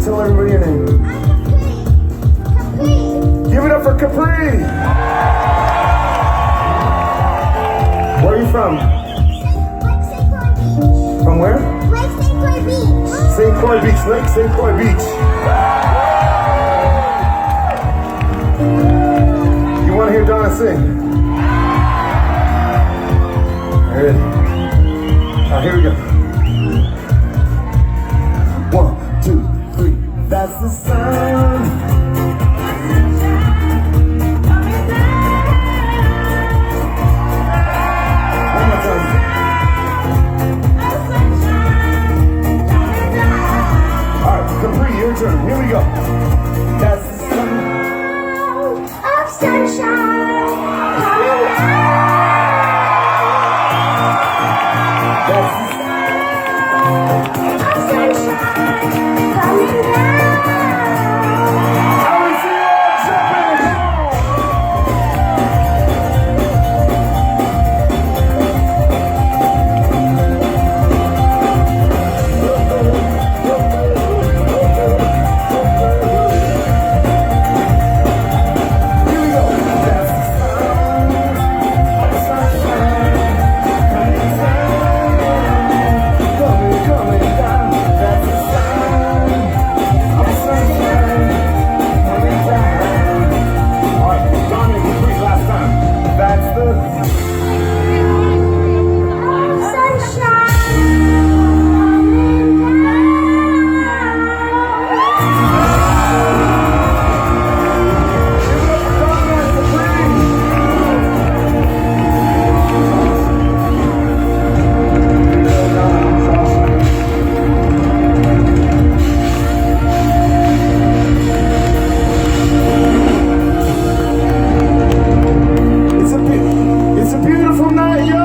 tell everybody your name. Kapri. Give it up for Kapri. Where are you from? Lake St. Croix Beach. From where? Lake St. Croix Beach. St. Croix Beach, Lake St. Croix Beach. You want to hear Donna sing? Good. Alright, here we go. 1, 2, 3. That's the sun. One more time. Alright, Kapri, your turn. Here we go. That's the sun. Of sunshine coming down. That's the sun. Of sunshine coming down. I will see you all jumping. Here we go. That's the sun. Of sunshine coming down. Coming down. That's the sun. Of sunshine coming down. All right, Dominic, please, last time. That's the It's a beautiful night, yo!